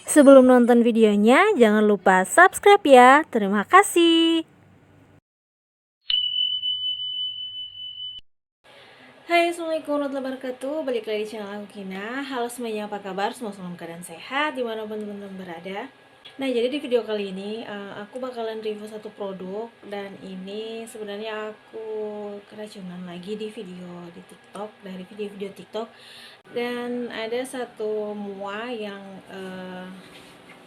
Sebelum nonton videonya, jangan lupa subscribe ya. Terima kasih. Hai, assalamualaikum warahmatullahi wabarakatuh. Balik lagi di channel aku Kina. Halo semuanya, apa kabar? Semoga dalam keadaan sehat dimanapun teman-teman berada. Nah, jadi di video kali ini aku bakalan review satu produk. Dan ini sebenarnya aku keracunan lagi di video di TikTok, dari video-video TikTok. Dan ada satu mua yang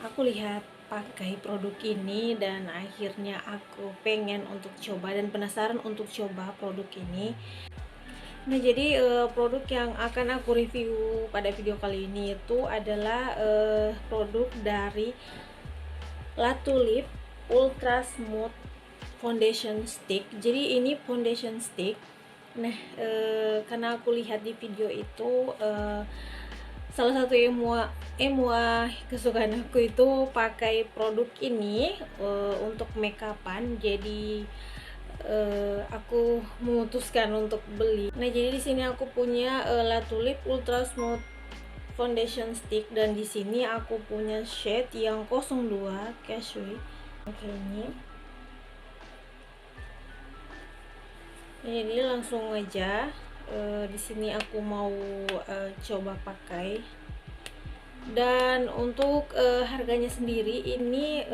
aku lihat pakai produk ini dan akhirnya aku pengen untuk coba dan penasaran untuk coba produk ini. Nah, jadi produk yang akan aku review pada video kali ini itu adalah produk dari La Tulip Ultra Smooth Foundation Stick. Jadi ini foundation stick. Nah, karena aku lihat di video itu salah satu emua kesukaan aku itu pakai produk ini untuk make upan. Jadi aku memutuskan untuk beli. Nah, jadi di sini aku punya La Tulip Ultra Smooth Foundation Stick dan di sini aku punya shade yang 02 Cashway. Oke, ini. Nah, jadi langsung aja di sini aku mau coba pakai. Dan untuk harganya sendiri ini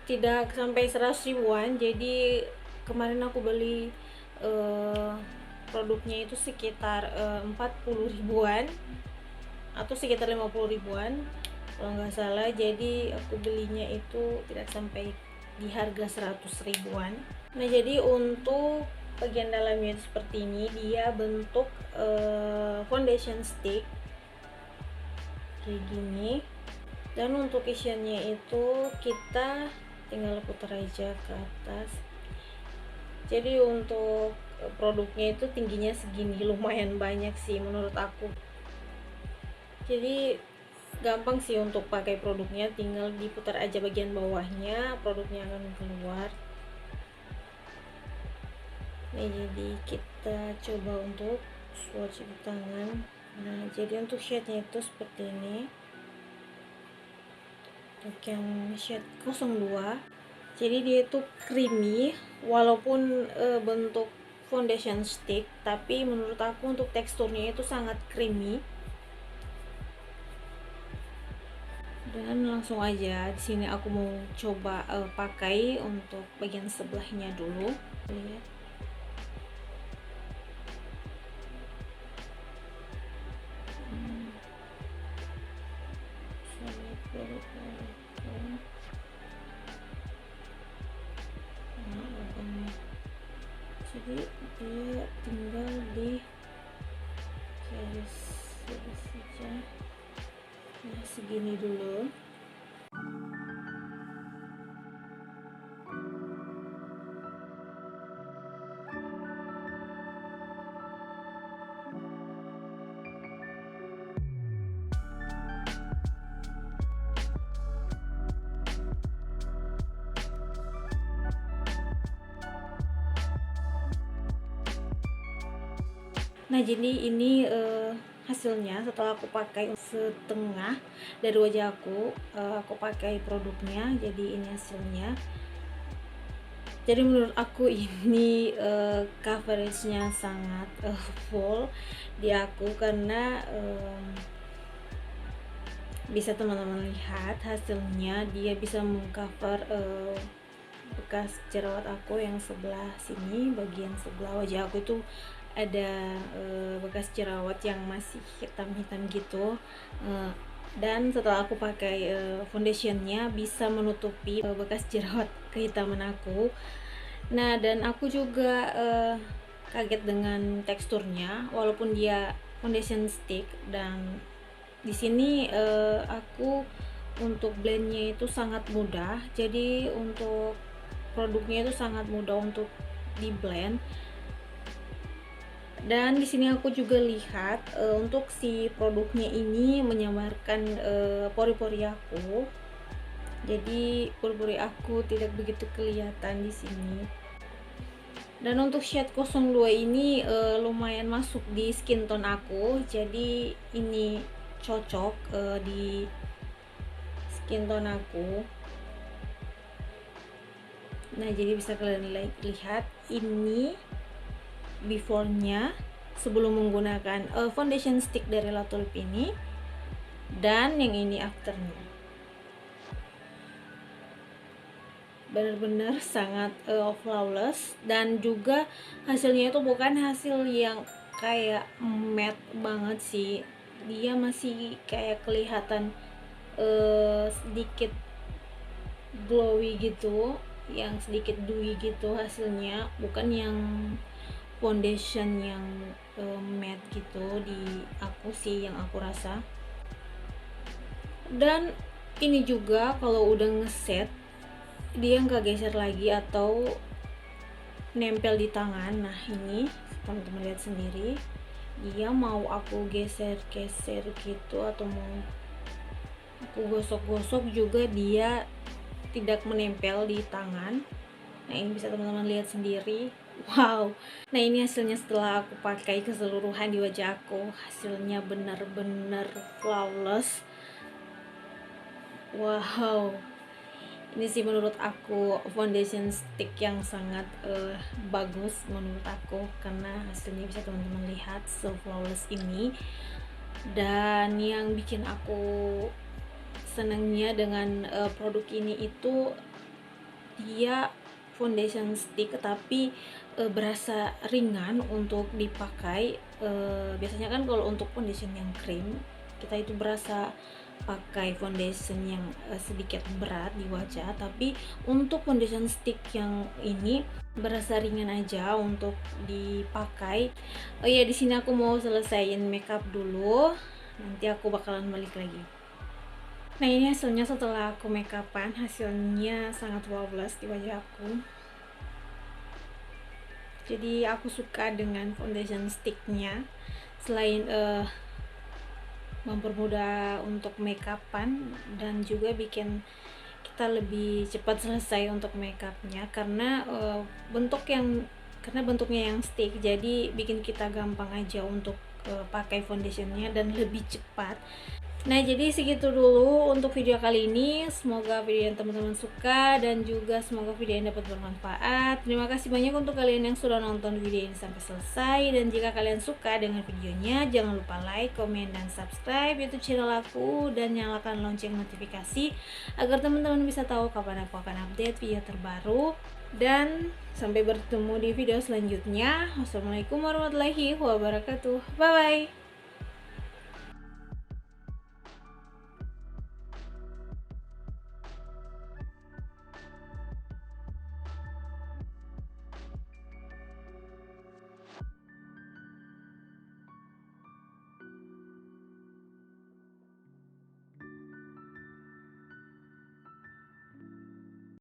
tidak sampai 100 ribuan. Jadi kemarin aku beli produknya itu sekitar 40 ribuan atau sekitar 50 ribuan kalau nggak salah. Jadi aku belinya itu tidak sampai di harga 100 ribuan. Nah, jadi untuk bagian dalamnya itu seperti ini, dia bentuk foundation stick kayak gini. Dan untuk isiannya itu kita tinggal putar aja ke atas. Jadi untuk produknya itu tingginya segini, lumayan banyak sih menurut aku. Jadi gampang sih untuk pakai produknya, tinggal diputar aja bagian bawahnya, produknya akan keluar. Nah, jadi kita coba untuk swatch di tangan. Nah, jadi untuk shade-nya itu seperti ini. Untuk yang shade 02, jadi dia itu creamy walaupun bentuk foundation stick, tapi menurut aku untuk teksturnya itu sangat creamy. Dan langsung aja di sini aku mau coba pakai untuk bagian sebelahnya dulu. Lihat. Jadi dia tinggal di garis saja. Nah, segini dulu. Nah, jadi ini hasilnya setelah aku pakai setengah dari wajah aku pakai produknya. Jadi ini hasilnya. Jadi menurut aku ini coveragenya sangat full di aku, karena bisa teman-teman lihat hasilnya, dia bisa mengcover bekas jerawat aku yang sebelah sini, bagian sebelah wajah aku itu ada bekas jerawat yang masih hitam-hitam gitu. Dan setelah aku pakai foundationnya bisa menutupi bekas jerawat kehitaman aku. Nah, dan aku juga kaget dengan teksturnya walaupun dia foundation stick. Dan di sini aku untuk blendnya itu sangat mudah. Jadi untuk produknya itu sangat mudah untuk di blend. Dan di sini aku juga lihat untuk si produknya ini menyamarkan pori-pori aku. Jadi pori-pori aku tidak begitu kelihatan di sini. Dan untuk shade 02 ini lumayan masuk di skin tone aku. Jadi ini cocok di skin tone aku. Nah, jadi bisa kalian lihat ini before-nya sebelum menggunakan foundation stick dari La Tulip ini, dan yang ini afternya. Benar-benar sangat flawless, dan juga hasilnya itu bukan hasil yang kayak matte banget sih, dia masih kayak kelihatan sedikit glowy gitu, yang sedikit dewy gitu hasilnya, bukan yang foundation yang matte gitu di aku sih, yang aku rasa. Dan ini juga kalau udah ngeset dia nggak geser lagi atau nempel di tangan. Nah, ini teman-teman lihat sendiri, dia mau aku geser-geser gitu atau mau aku gosok-gosok juga dia tidak menempel di tangan. Nah, ini bisa teman-teman lihat sendiri. Wow, nah ini hasilnya setelah aku pakai keseluruhan di wajah aku. Hasilnya benar-benar flawless. Wow, ini sih menurut aku foundation stick yang sangat bagus menurut aku, karena hasilnya bisa teman-teman lihat so flawless ini. Dan yang bikin aku senangnya dengan produk ini itu dia foundation stick tapi berasa ringan untuk dipakai. Biasanya kan kalau untuk foundation yang cream kita itu berasa pakai foundation yang sedikit berat di wajah, tapi untuk foundation stick yang ini berasa ringan aja untuk dipakai. Oh ya, di sini aku mau selesaiin makeup dulu, nanti aku bakalan balik lagi. Nah, ini hasilnya setelah aku makeupan, hasilnya sangat flawless di wajah aku. Jadi aku suka dengan foundation sticknya, selain mempermudah untuk makeupan dan juga bikin kita lebih cepat selesai untuk makeupnya, karena bentuknya yang stick, jadi bikin kita gampang aja untuk pakai foundationnya dan lebih cepat. Nah, jadi segitu dulu untuk video kali ini. Semoga video yang teman-teman suka dan juga semoga video ini dapat bermanfaat. Terima kasih banyak untuk kalian yang sudah nonton video ini sampai selesai. Dan jika kalian suka dengan videonya, jangan lupa like, komen, dan subscribe YouTube channel aku, dan nyalakan lonceng notifikasi agar teman-teman bisa tahu kapan aku akan update video terbaru. Dan sampai bertemu di video selanjutnya. Wassalamualaikum warahmatullahi wabarakatuh. Bye bye.